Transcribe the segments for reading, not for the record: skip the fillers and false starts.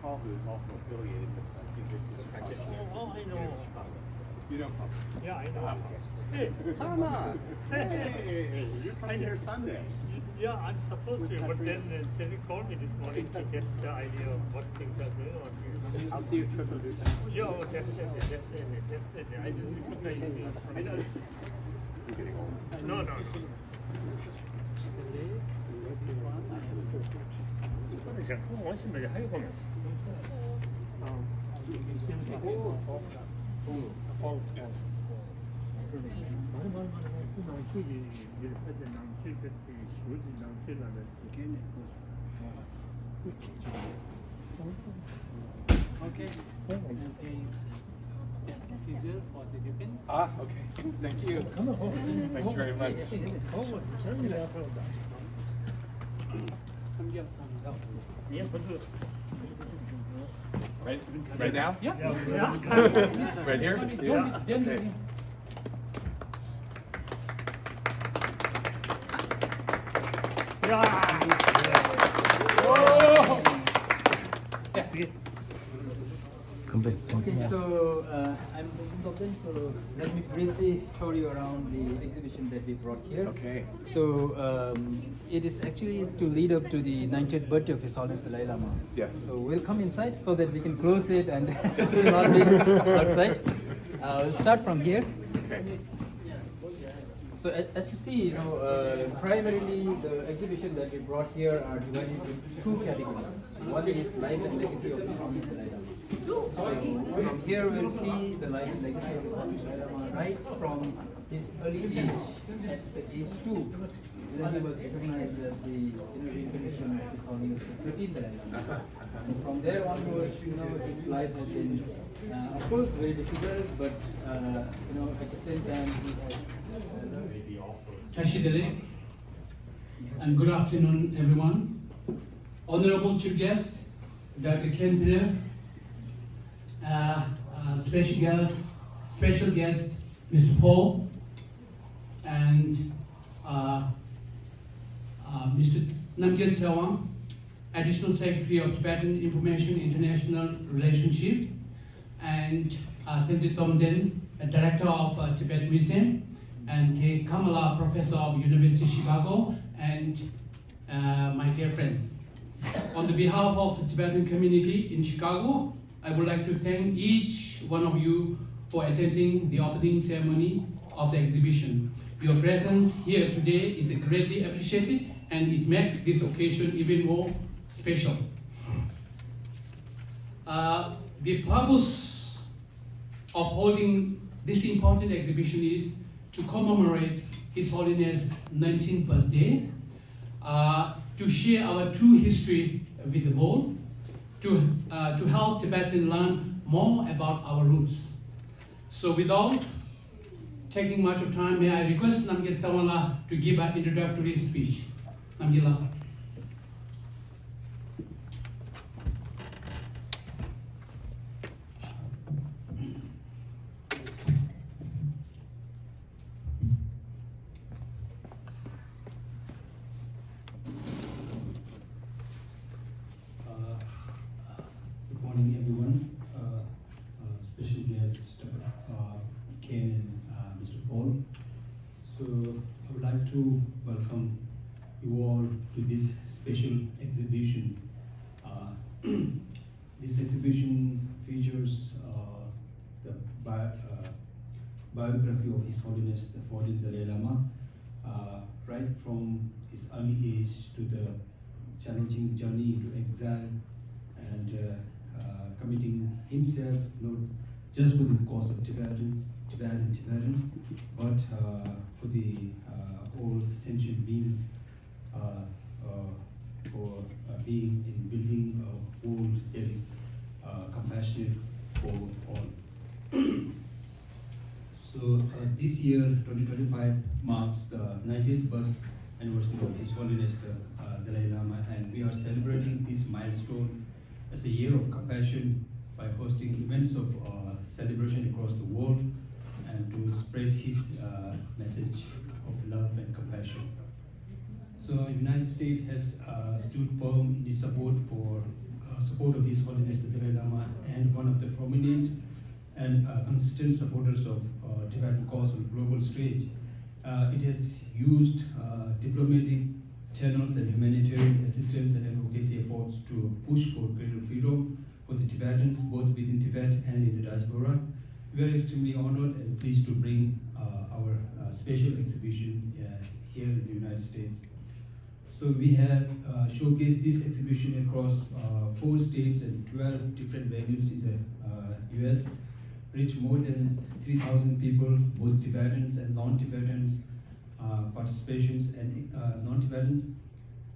Paul, who is also affiliated with University Practitioners. Oh, I know. You know Paul? Yeah, I know. Hey, Come Hey, you're coming here Sunday. yeah, I'm supposed to, but then Cedric called me this morning to get the idea of what things are going on here. I'll see you at Triple Duty. Yeah, oh, definitely. I didn't put my email. I know. No. 그러니까 원심을 하여보면서. Okay. Procedure for the ribbon. Ah, okay. Thank you. Thank you very much. From your thumbs Right now? Yeah. Right here? Okay. Okay, so I'm President, so let me briefly tell you around the exhibition that we brought here. Okay. So it is actually to lead up to the 90th birthday of His Holiness the Dalai Lama. Yes. So we'll come inside so that we can close it and it will not be outside. We'll start from here. Okay. So as you see, primarily the exhibition that we brought here are divided into two categories. One is life and legacy of His Holiness the Dalai Lama. So from here we'll see the life and legacy of His Holiness the Dalai Lama right from his early age, at the age 2, when he was recognized as the reincarnation of His Holiness the 13th Dalai Lama. And from there onwards, his life has been, of course, very difficult, but at the same time he has. Tashi Delek, and good afternoon, everyone. Honorable Chief Guest, Dr. Ken Piller, special guest, Mr. Paul, and Mr. Namgyal Sawang, Additional Secretary of Tibetan Information International Relationship, and Tenzin Tomden, Director of Tibet Museum, and K. Kamala, Professor of University of Chicago, and my dear friends. On the behalf of the Tibetan community in Chicago, I would like to thank each one of you for attending the opening ceremony of the exhibition. Your presence here today is greatly appreciated, and it makes this occasion even more special. The purpose of holding this important exhibition is to commemorate His Holiness' 19th birthday, to share our true history with the world, to help Tibetans learn more about our roots. So without taking much of time, may I request Namgyal Sawala to give an introductory speech. Namgyal. Good morning, everyone. Special guest Ken and Mr. Paul. So I would like to welcome you all to this special exhibition. This exhibition features the biography of His Holiness the 14th Dalai Lama, right from his early age to the challenging journey into exile and committing himself not just for the cause of Tibetans, but for the all sentient beings this year, 2025, marks the 90th birth anniversary of His Holiness the Dalai Lama, and we are celebrating this milestone as a year of compassion by hosting events of celebration across the world and to spread his message of love and compassion. So, United States has stood firm in the support of His Holiness the Dalai Lama, and one of the prominent and consistent supporters of Tibetan cause on the global stage. It has used diplomatic channels and humanitarian assistance and advocacy efforts to push for greater freedom for the Tibetans, both within Tibet and in the diaspora. We are extremely honored and pleased to bring our special exhibition here in the United States. So we have showcased this exhibition across 4 states and 12 different venues in the US, reached more than 3,000 people, both Tibetans and non-Tibetans, participations and non-Tibetans.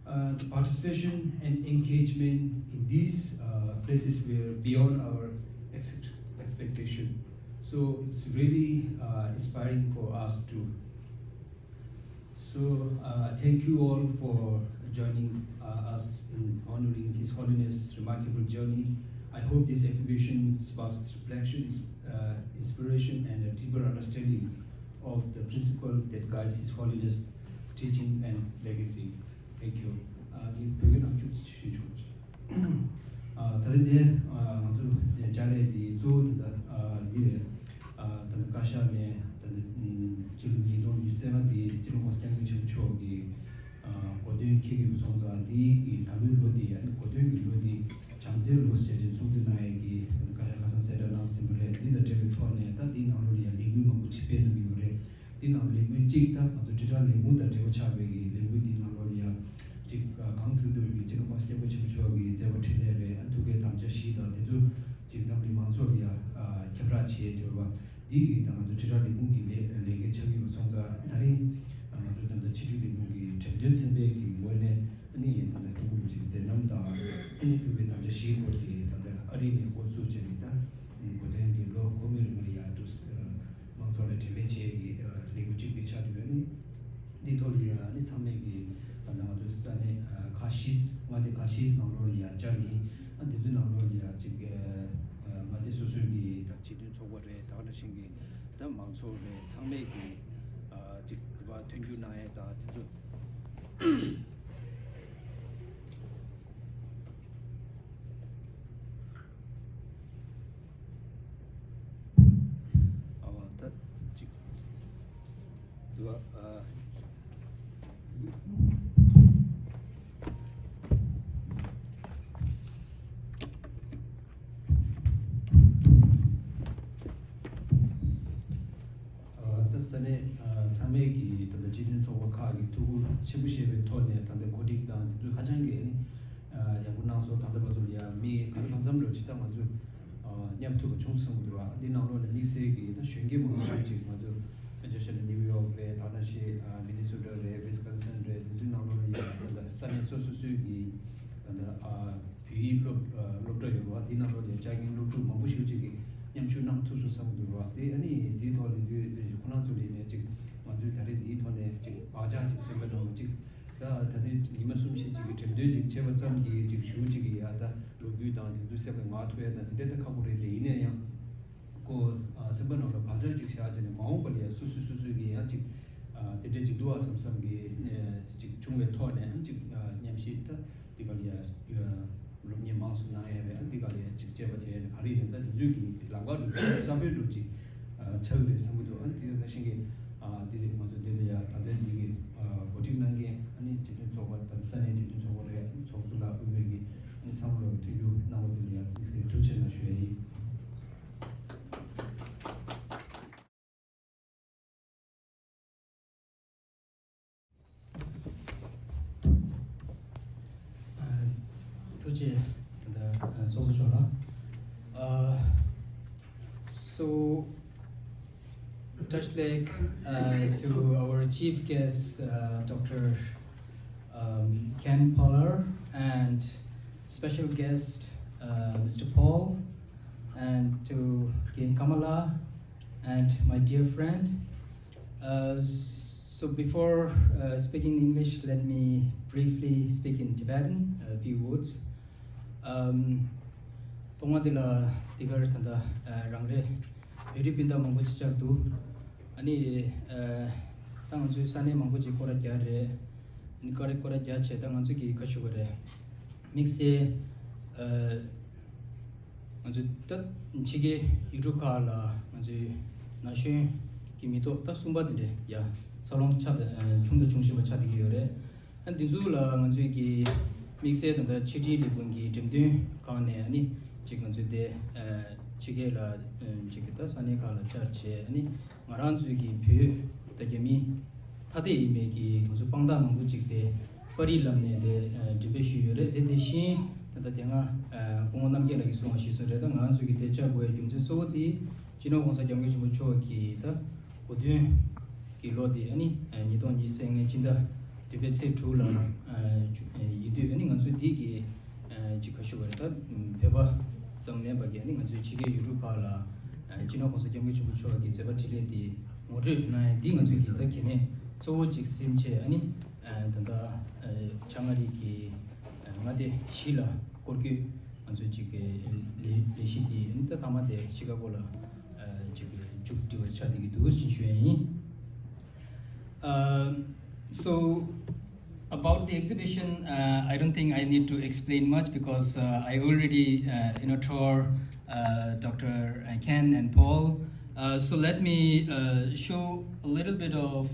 The participation and engagement in these places were beyond our expectation. So it's really inspiring for us too. So thank you all for joining us in honoring His Holiness' remarkable journey. I hope this exhibition sparks reflection, inspiration, and a deeper understanding of the principle that guides His Holiness' teaching and legacy. Thank you. So, touch back to our chief guest, Dr. Ken Poller, and special guest, Mr. Paul, and to King Kamala, and my dear friend, So before speaking English, let me briefly speak in Tibetan, a few words. Tongadila tigar tanda rangre Philippinda mangbochi chakdu ani tangansu sane mangbochi kora jare ni kora jache tangansu ki kashugare mixe anju tat chige yurukala anju nashe kimito ta sumbadire ya salong chat chungda chungshima chadigi yore an dinzula anju ki mixe tanda chiji libungi timde kane ani chiganju de chige la chigita sane kala charche ani maranzu ki phe tagemi thade imegi musu pangda mangu chigde pari lamne de dibeshu yore de shin tanda tenga kongonam ge lagi songa shi sore da nganzu ki techa boy jumje so di chino konsa jamge chumo cho ki ta odye ki lodi ani ni don ni seng chinda Tibet se trula yidu ani nganzu di ki chikashu gore ta beba zamne bagi ani nganzu chige yuru kala chino konsa jamge chumo cho ki zeba tile di ngore na di nganzu ki ta kine so chik simche ani tanda changari ki ngade shila korki anzu chike le shidi nta tamade chigabola chike chukti wa chadigi du shinshuen. So about the exhibition, I don't think I need to explain much because I already told Dr. Ken and Paul. So let me show a little bit of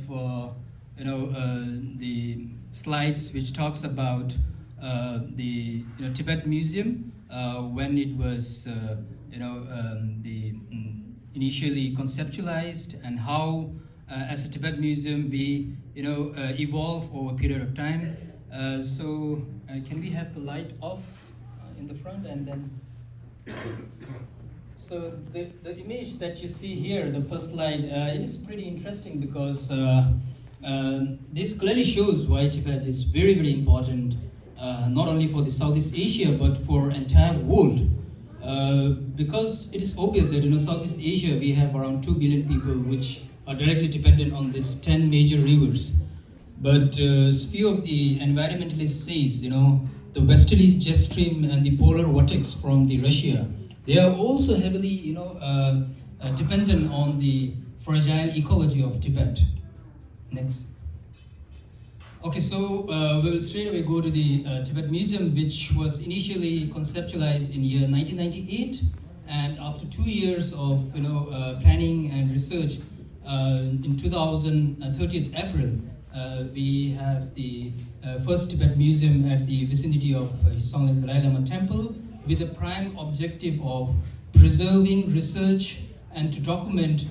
the slides which talks about the Tibet Museum when it was initially conceptualized and how as a Tibet Museum we evolve over a period of time. So can we have the light off in the front and then so the image that you see here, the first slide, it is pretty interesting because this clearly shows why Tibet is very, very important, not only for the Southeast Asia, but for entire world. Because it is obvious that in Southeast Asia, we have around 2 billion people which are directly dependent on these 10 major rivers. But few of the environmentalists says, the westerly jet stream and the polar vortex from the Russia, they are also heavily, dependent on the fragile ecology of Tibet. Next. Okay, so we will straight away go to the Tibet Museum, which was initially conceptualized in year 1998, and after 2 years of planning and research, in 30th April, we have the first Tibet Museum at the vicinity of His Holiness Dalai Lama Temple, with the prime objective of preserving research and to document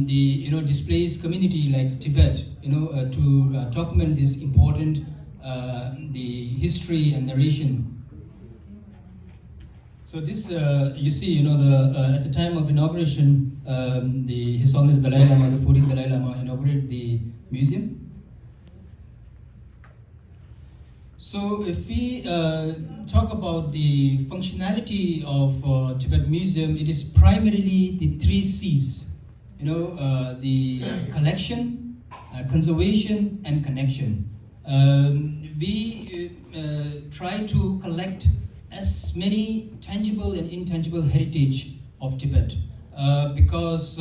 the displaced community like Tibet, to document this important the history and narration. So this you see, at the time of inauguration, His Holiness Dalai Lama, the 14th Dalai Lama, inaugurated the museum. So if we talk about the functionality of Tibet Museum, it is primarily the 3 C's. The collection, conservation, and connection. We try to collect as many tangible and intangible heritage of Tibet because,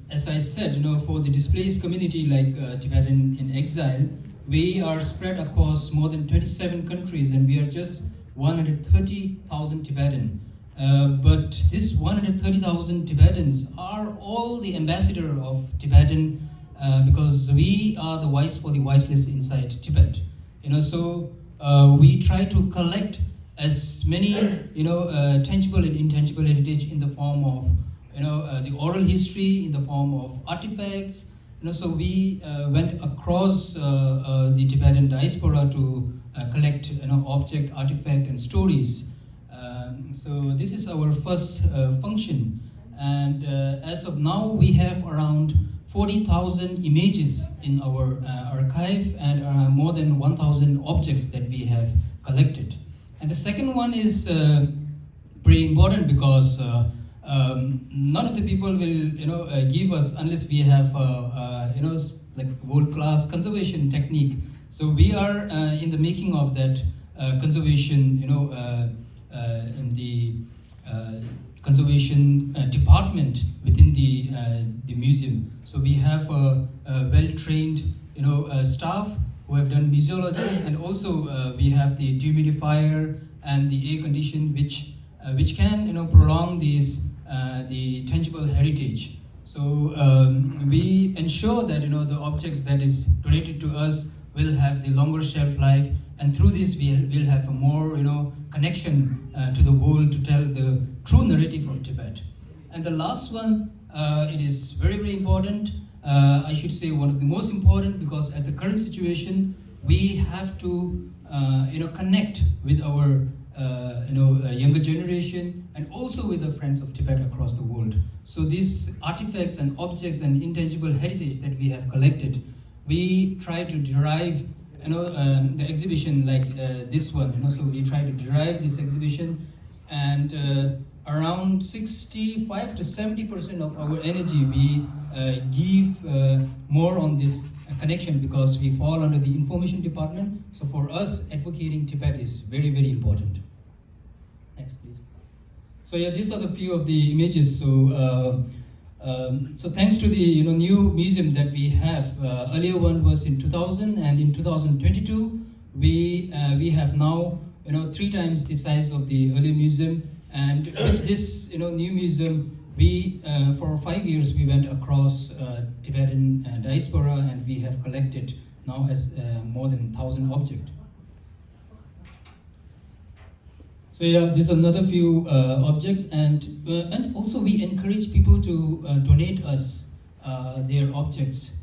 as I said, for the displaced community like Tibetan in exile, we are spread across more than 27 countries and we are just 130,000 Tibetan. But this 130,000 Tibetans are all the ambassador of Tibetan because we are the voice for the voiceless inside Tibet. So we try to collect as many tangible and intangible heritage in the form of the oral history, in the form of artifacts. So we went across the Tibetan diaspora to collect object, artifact, and stories. So this is our first function, and as of now we have around 40,000 images in our archive and more than 1,000 objects that we have collected. And the second one is pretty important because none of the people will give us unless we have like world-class conservation technique. So we are in the making of that conservation, in the conservation department within the museum. So we have a well-trained staff who have done museology, and also we have the dehumidifier and the air condition, which can prolong these the tangible heritage. So we ensure that the objects that is donated to us will have the longer shelf life, and through this we'll have a more connection to the world to tell the true narrative of Tibet. And the last one, it is very, very important. I should say one of the most important, because at the current situation we have to connect with our younger generation, and also with the friends of Tibet across the world. So these artifacts and objects and intangible heritage that we have collected, we try to derive the exhibition like this one. So we try to derive this exhibition, and around 65 to 70% of our energy we give more on this connection, because we fall under the information department. So for us, advocating Tibet is very, very important. Next, please. So yeah, these are the few of the images. So so thanks to the new museum that we have, earlier one was in 2000, and in 2022 we have now 3 times the size of the earlier museum. And with this new museum, we for 5 years we went across Tibetan diaspora, and we have collected now as more than 1,000 objects. So yeah, these are another few objects, and also we encourage people to donate us their objects.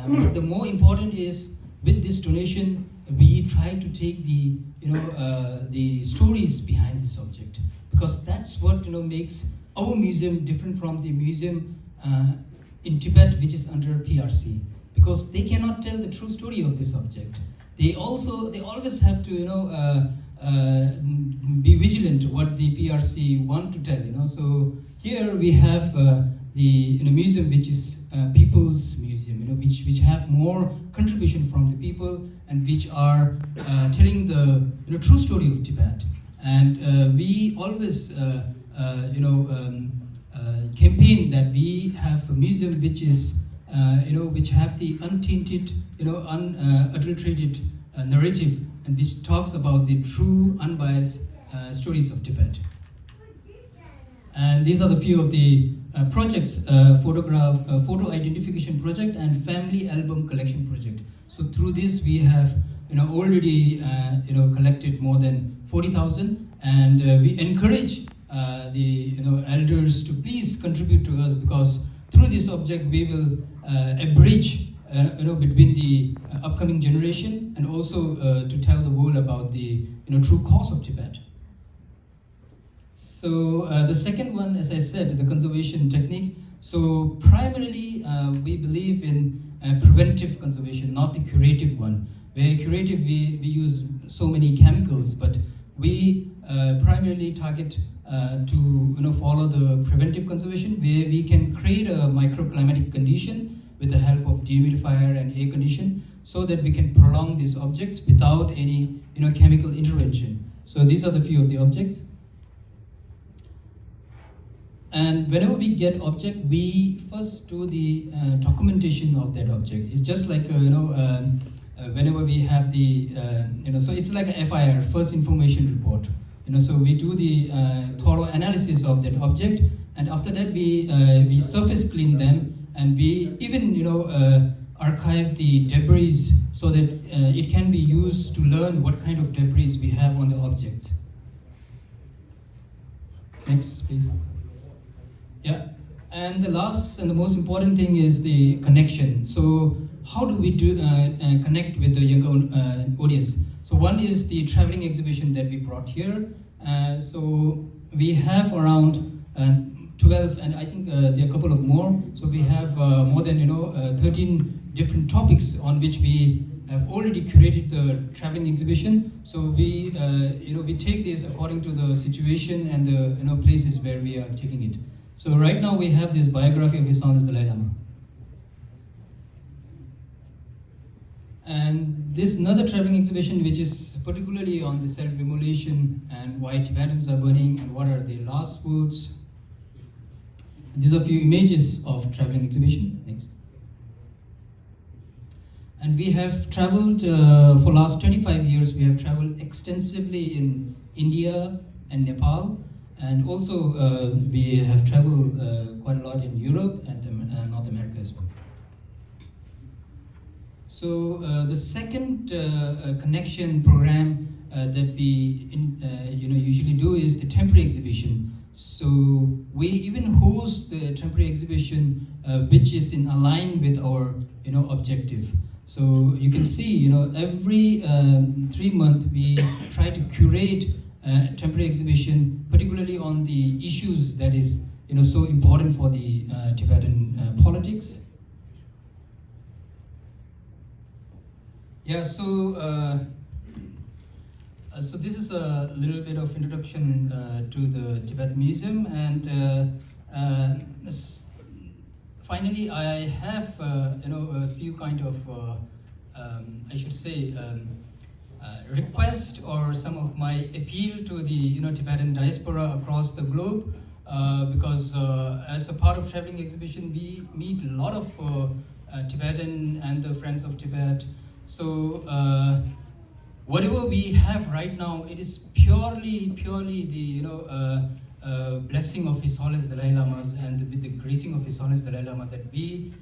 But the more important is, with this donation, we try to take the stories behind this object, because that's what makes our museum different from the museum in Tibet, which is under PRC, because they cannot tell the true story of this object. They always have to be vigilant what the PRC want to tell. So here we have the museum which is people's museum, which have more contribution from the people, and which are telling the true story of Tibet. And we always campaign that we have a museum which is which have the untainted, unadulterated narrative, and which talks about the true, unbiased stories of Tibet. And these are the few of the projects: photo identification project, and family album collection project. So through this we have already collected more than 40,000, and we encourage the elders to please contribute to us, because through this object we will a bridge between the upcoming generation, and also to tell the world about the true cause of Tibet. So the second one, as I said, the conservation technique. So primarily we believe in preventive conservation, not the curative one. Where curative we use so many chemicals, but we primarily target to follow the preventive conservation, where we can create a microclimatic condition with the help of dehumidifier and air condition, so that we can prolong these objects without any chemical intervention. So these are the few of the objects. And whenever we get object, we first do the documentation of that object. It's just like whenever we have the so it's like a FIR, first information report. So we do the thorough analysis of that object, and after that we surface clean them, and we even archive the debris, so that it can be used to learn what kind of debris we have on the objects. Next, please. Yeah, and the last and the most important thing is the connection. So how do we connect with the younger audience? So one is the traveling exhibition that we brought here. So we have around 12, and I think there are a couple of more. So we have more than 13 different topics on which we have already curated the traveling exhibition. So we we take this according to the situation and the places where we are taking it. So right now we have this biography of His Holiness Dalai Lama. And this another traveling exhibition which is particularly on the self-immolation and why Tibetans are burning and what are their last words. These are a few images of traveling exhibition. Next. And we have traveled for last 25 years. We have traveled extensively in India and Nepal, and also we have traveled quite a lot in Europe and North America as well. So the second connection program that we usually do is the temporary exhibition. So we even host the temporary exhibition which is in line with our objective. So you can see every 3 months we try to curate a temporary exhibition, particularly on the issues that is so important for the Tibetan politics. Yeah, so this is a little bit of introduction to the Tibet Museum, and finally I have a few kind of I should say request or some of my appeal to the Tibetan diaspora across the globe, because as a part of traveling exhibition we meet a lot of Tibetan and the friends of Tibet. So whatever we have right now, it is purely the blessing of His Holiness Dalai Lama and with the gracing of His Holiness Dalai Lama that we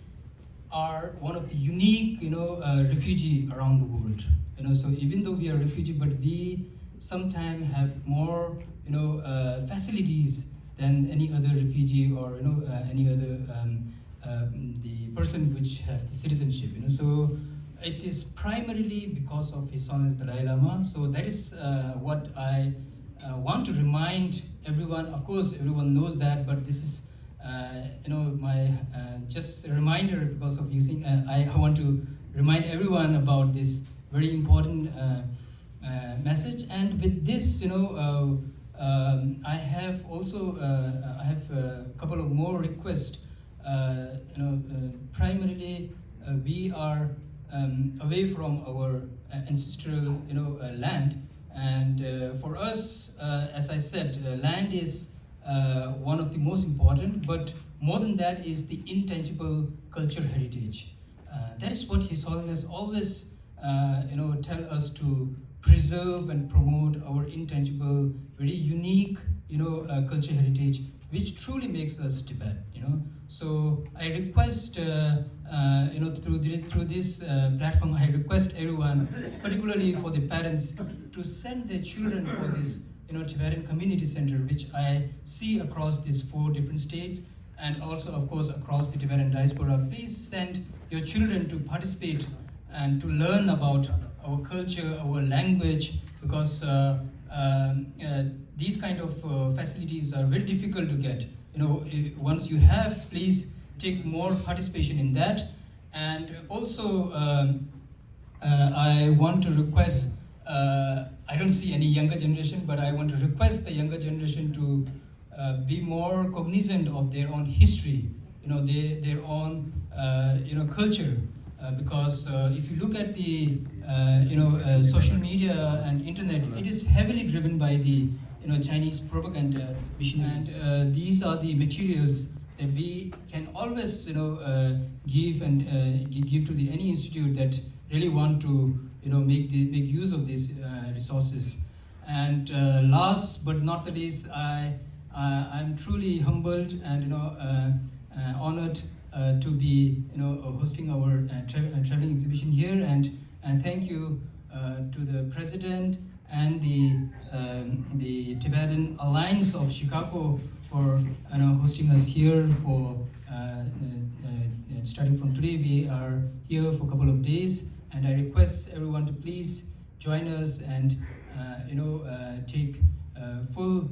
are one of the unique refugee around the world. So even though we are refugee, but we sometimes have more facilities than any other refugee or any other the person which have the citizenship. So it is primarily because of His Holiness Dalai Lama. So that is what I want to remind everyone. Of course, everyone knows that, but this is my just a reminder because of using. I want to remind everyone about this very important message. And with this, I have also I have a couple of more requests. Primarily, we are away from our ancestral land, and for us, as I said, land is one of the most important, but more than that is the intangible culture heritage. That is what His Holiness always tell us to preserve and promote our intangible, very unique culture heritage, which truly makes us Tibet. So I request through this platform, I request everyone, particularly for the parents, to send their children for this Tibetan community center, which I see across these 4 different states, and also of course across the Tibetan diaspora. Please send your children to participate and to learn about our culture, our language, because these kind of facilities are very difficult to get. Once you have, please take more participation in that. And also I want to request, I don't see any younger generation, but I want to request the younger generation to be more cognizant of their own history, their own culture, because if you look at the social media and internet, it is heavily driven by the Chinese propaganda missionaries, and these are the materials that we can always give and give to any institute that really want to make use of these resources. And last but not the least, I'm truly humbled and honored to be hosting our traveling exhibition here, and thank you to the president and the Tibetan Alliance of Chicago for hosting us here. For starting from today, we are here for a couple of days, and I request everyone to please join us and take full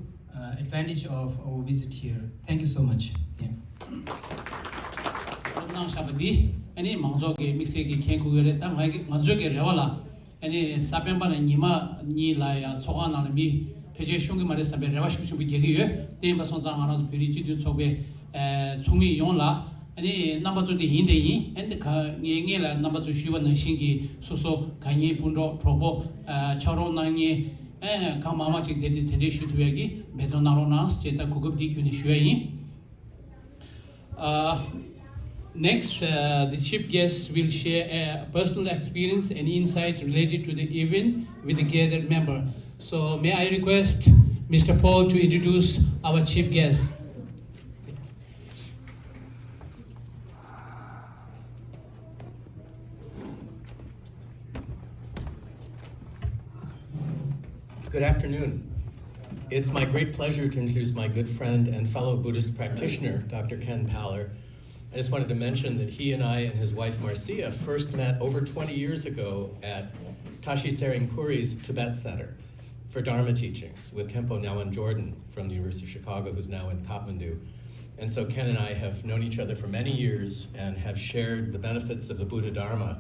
advantage of our visit here. Thank you so much. Yeah. Any Manzoki, Mixiki, Kenku, Manzoki, Revala, any Sapemban and Nima, Nila, Sohan, and me, peje shungi mare sabe rewa shukchu bi gegi ye den ba song zang ana beri ji de chogbe chungmi yong la ani number 2 de yin de yin and ka nge nge la number 2 shuwa na shingi so so ka nge punro trobo charo na nge ka mama chi de de shu tu yagi bezo na ro nas cheta kugup di kyuni shuwa yin. Next, the chief guest will share a personal experience and insight related to the event with the gathered member. So may I request Mr. Paul to introduce our chief guest. Good afternoon. It's my great pleasure to introduce my good friend and fellow Buddhist practitioner, Dr. Ken Paller. I just wanted to mention that he and I and his wife Marcia first met over 20 years ago at Tashi Tsering Puri's Tibet Center for Dharma teachings with Khenpo Nyawan Jordan from the University of Chicago, who's now in Kathmandu. And so Ken and I have known each other for many years and have shared the benefits of the Buddha Dharma.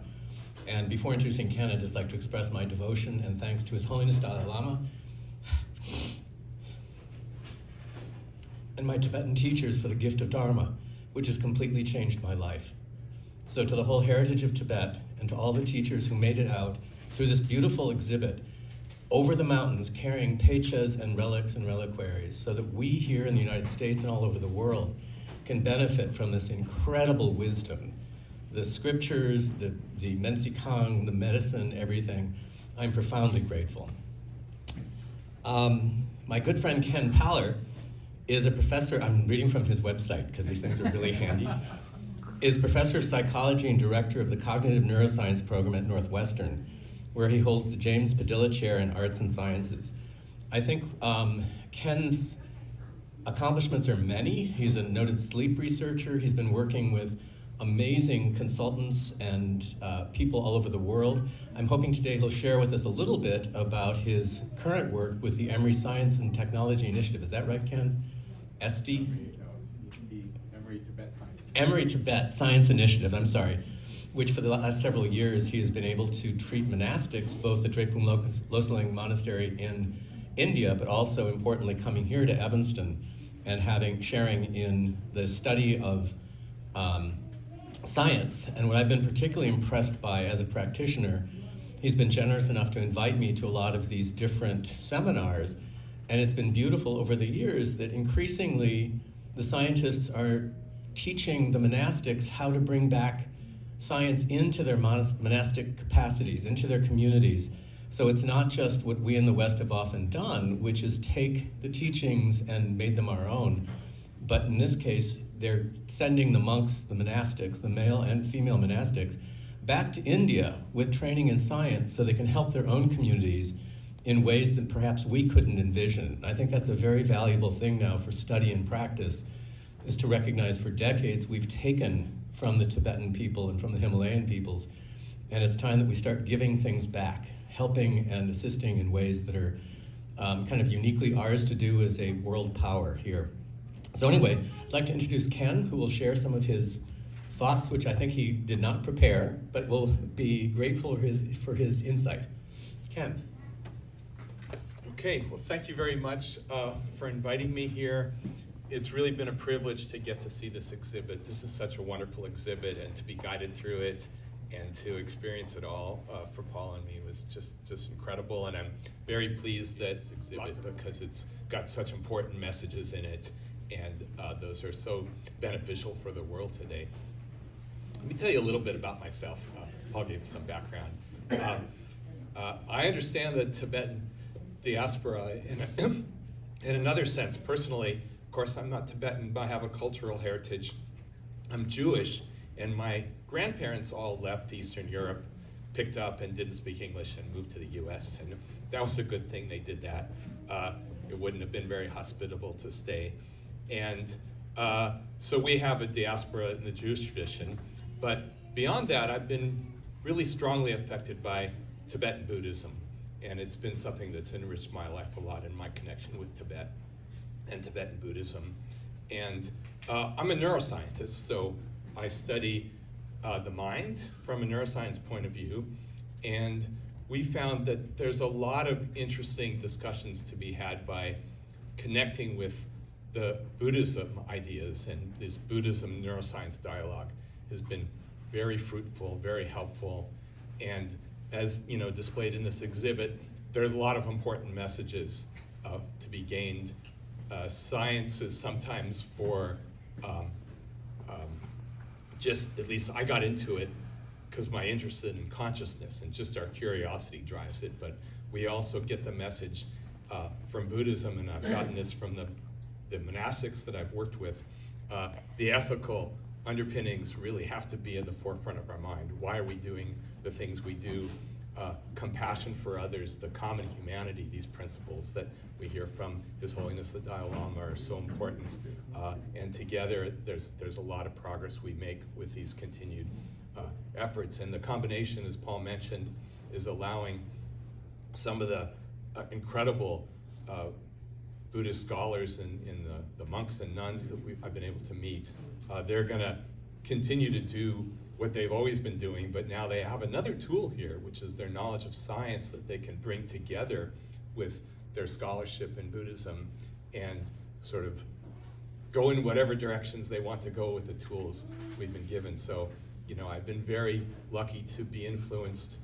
And before introducing Ken, I'd just like to express my devotion and thanks to His Holiness Dalai Lama and my Tibetan teachers for the gift of Dharma, which has completely changed my life. So to the whole heritage of Tibet and to all the teachers who made it out through this beautiful exhibit over the mountains carrying pechas and reliquaries so that we here in the United States and all over the world can benefit from this incredible wisdom. The scriptures, the Mensikang, the medicine, everything, I'm profoundly grateful. My good friend Ken Paller is a professor, I'm reading from his website because these things are really handy, is professor of psychology and director of the cognitive neuroscience program at Northwestern, where he holds the James Padilla Chair in Arts and Sciences. I think Ken's accomplishments are many. He's a noted sleep researcher. He's been working with amazing consultants and people all over the world. I'm hoping today he'll share with us a little bit about his current work with the Emory Science and Technology Initiative. Is that right, Ken? ESTI? The Emory Tibet Science. Emory Tibet Science Initiative, I'm sorry, which for the last several years he has been able to treat monastics, both at Drepung Loseling Monastery in India, but also importantly coming here to Evanston and sharing in the study of science. And what I've been particularly impressed by as a practitioner, he's been generous enough to invite me to a lot of these different seminars. And it's been beautiful over the years that increasingly the scientists are teaching the monastics how to bring back science into their monastic capacities, into their communities. So it's not just what we in the West have often done, which is take the teachings and made them our own. But in this case, they're sending the monks, the monastics, the male and female monastics, back to India with training in science so they can help their own communities in ways that perhaps we couldn't envision. I think that's a very valuable thing now for study and practice, is to recognize for decades we've taken from the Tibetan people and from the Himalayan peoples, and it's time that we start giving things back, helping and assisting in ways that are kind of uniquely ours to do as a world power here. So anyway, I'd like to introduce Ken, who will share some of his thoughts, which I think he did not prepare, but will be grateful for his insight. Ken. Okay, well, thank you very much for inviting me here. It's really been a privilege to get to see this exhibit. This is such a wonderful exhibit, and to be guided through it and to experience it all for Paul and me was just incredible. And I'm very pleased that this exhibit, because it's got such important messages in it, and those are so beneficial for the world today. Let me tell you a little bit about myself. Paul gave some background. I understand the Tibetan diaspora in another sense. Personally, of course, I'm not Tibetan, but I have a cultural heritage. I'm Jewish, and my grandparents all left Eastern Europe, picked up and didn't speak English, and moved to the US. And that was a good thing they did that. It wouldn't have been very hospitable to stay. And so we have a diaspora in the Jewish tradition. But beyond that, I've been really strongly affected by Tibetan Buddhism. And it's been something that's enriched my life a lot in my connection with Tibet and Tibetan Buddhism. And I'm a neuroscientist, so I study the mind from a neuroscience point of view. And we found that there's a lot of interesting discussions to be had by connecting with the Buddhism ideas, and this Buddhism neuroscience dialogue has been very fruitful, very helpful, and as displayed in this exhibit, there's a lot of important messages to be gained. Science is sometimes for just, at least I got into it because my interest in consciousness and just our curiosity drives it, but we also get the message from Buddhism, and I've gotten this from the monastics that I've worked with. The ethical underpinnings really have to be in the forefront of our mind. Why are we doing the things we do? Compassion for others, the common humanity, these principles that we hear from His Holiness the Dalai Lama are so important. And together, there's a lot of progress we make with these continued efforts. And the combination, as Paul mentioned, is allowing some of the incredible Buddhist scholars and the monks and nuns that I've been able to meet. They're going to continue to do what they've always been doing, but now they have another tool here, which is their knowledge of science that they can bring together with their scholarship in Buddhism and sort of go in whatever directions they want to go with the tools we've been given. So, I've been very lucky to be influenced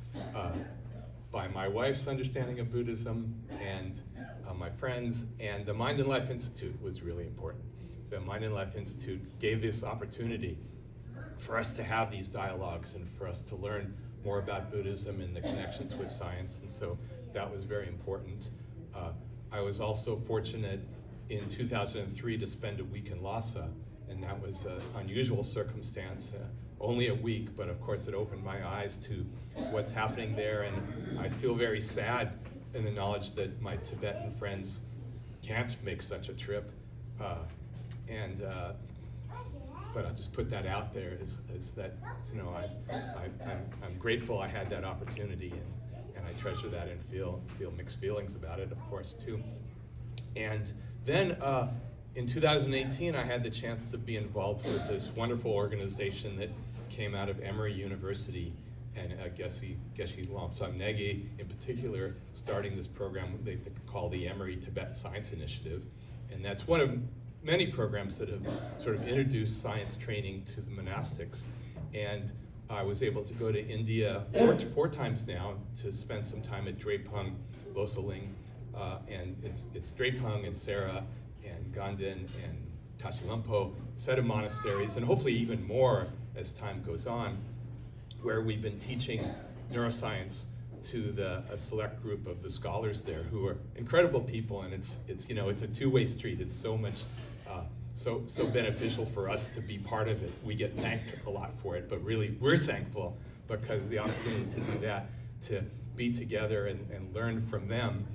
by my wife's understanding of Buddhism and my friends, and the Mind and Life Institute was really important. The Mind and Life Institute gave this opportunity for us to have these dialogues and for us to learn more about Buddhism and the connections with science, and so that was very important. I was also fortunate in 2003 to spend a week in Lhasa, and that was an unusual circumstance. Only a week, but of course it opened my eyes to what's happening there, and I feel very sad in the knowledge that my Tibetan friends can't make such a trip. But I'll just put that out there is that I'm grateful I had that opportunity, and I treasure that and feel mixed feelings about it, of course, too. And then in 2018, I had the chance to be involved with this wonderful organization that came out of Emory University, and Geshe Lomsam Nege in particular, starting this program they call the Emory Tibet Science Initiative. And that's one of many programs that have sort of introduced science training to the monastics. And I was able to go to India four times now to spend some time at Drepung, Losaling, and it's Drepung and Sera and Ganden and Tachilampo, set of monasteries, and hopefully even more as time goes on, where we've been teaching neuroscience to a select group of the scholars there who are incredible people, and it's a two-way street. It's so much so beneficial for us to be part of it. We get thanked a lot for it, but really we're thankful because the opportunity to do that, to be together and learn from them,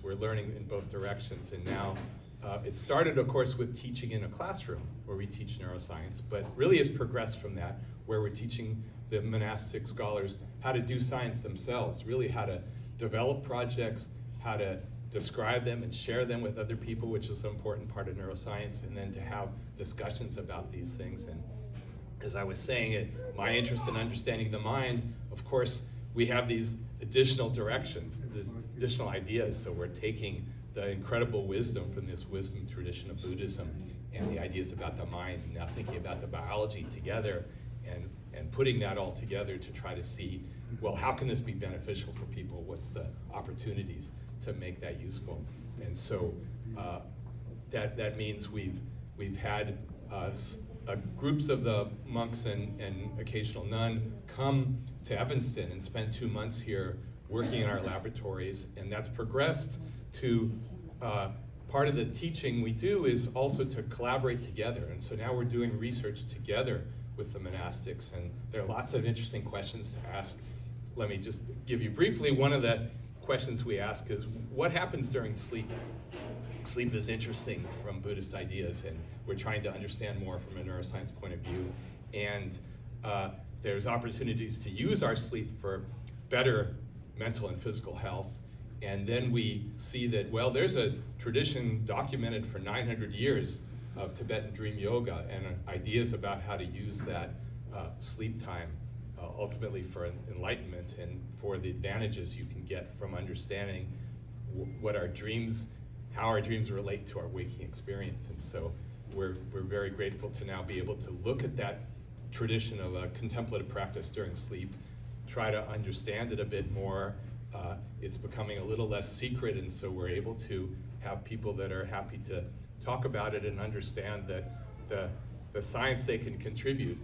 we're learning in both directions. And now it started, of course, with teaching in a classroom where we teach neuroscience, but really has progressed from that, where we're teaching the monastic scholars how to do science themselves, really how to develop projects, how to describe them and share them with other people, which is an important part of neuroscience, and then to have discussions about these things. And as I was saying, my interest in understanding the mind, of course, we have these additional directions, these additional ideas, so we're taking the incredible wisdom from this wisdom tradition of Buddhism and the ideas about the mind, and now thinking about the biology together and putting that all together to try to see, well, how can this be beneficial for people? What's the opportunities to make that useful? And so that means we've had groups of the monks and occasional nun come to Evanston and spend 2 months here working in our laboratories, and that's progressed to part of the teaching we do is also to collaborate together. And so now we're doing research together with the monastics, and there are lots of interesting questions to ask. Let me just give you briefly, one of the questions we ask is, what happens during sleep? Sleep is interesting from Buddhist ideas, and we're trying to understand more from a neuroscience point of view. And there's opportunities to use our sleep for better mental and physical health. And then we see that, well, there's a tradition documented for 900 years of Tibetan dream yoga and ideas about how to use that sleep time ultimately for enlightenment and for the advantages you can get from understanding what our dreams, how our dreams relate to our waking experience. And so we're very grateful to now be able to look at that tradition of a contemplative practice during sleep, try to understand it a bit more. It's becoming a little less secret, and so we're able to have people that are happy to talk about it and understand that the science they can contribute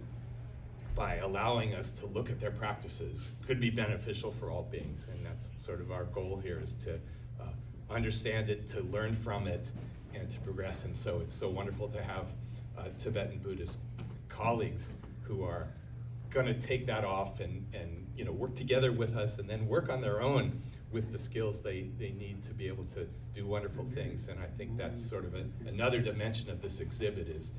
by allowing us to look at their practices could be beneficial for all beings. And that's sort of our goal here, is to understand it, to learn from it, and to progress. And so it's so wonderful to have Tibetan Buddhist colleagues who are going to take that off and work together with us, and then work on their own with the skills they need to be able to do wonderful things. And I think that's sort of another dimension of this exhibit, is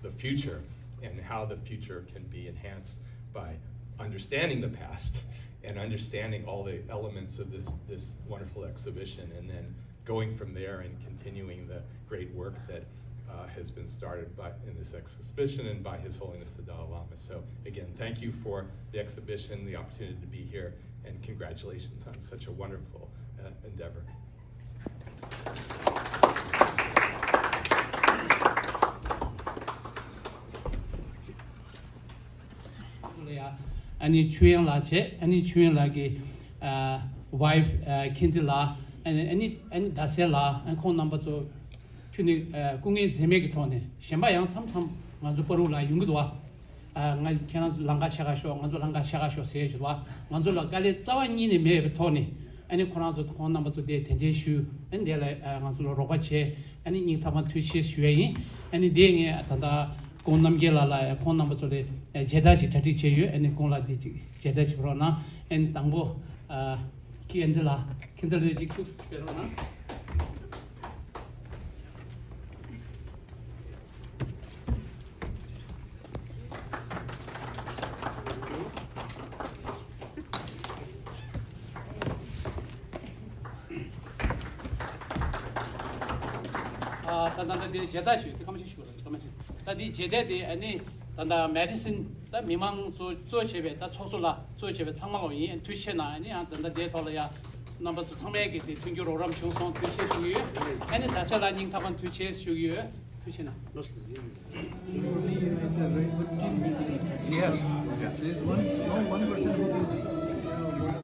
the future, and how the future can be enhanced by understanding the past and understanding all the elements of this wonderful exhibition, and then going from there and continuing the great work that has been started in this exhibition and by His Holiness the Dalai Lama. So again, thank you for the exhibition, the opportunity to be here, and congratulations on such a wonderful endeavor. Any chewing la che, any chewing like wife, kinzi la, and any dasya la, and call number to tuning Kungi Zemegitone, Shembayang, some Manzuparula, Yungudwa, Ngana Langa Chagasho, Manzulanga Chagasho, Sejua, Manzula Galit, Zawani, Mebe Tony, any Konazo to call number to the Tenjeshu, and the Manzula Robache, any Nitaman Tushi Shui, any day at the Gondam Gela, phone number to the Jedaji Tati and the Kola Jedaji Rona, and Tango Kienzela, Kinzel Perona. The Jedaji, the commission, the Jedadi, any the medicine, the Mimang, so Cheve, that's also la, so Cheve, Tamaloy, and Tushena, and the Detolia number to Tameg, the Tingur Ram Chunson, to chase you, and it's a lining come to chase you, Tushena. Yes. There's one person who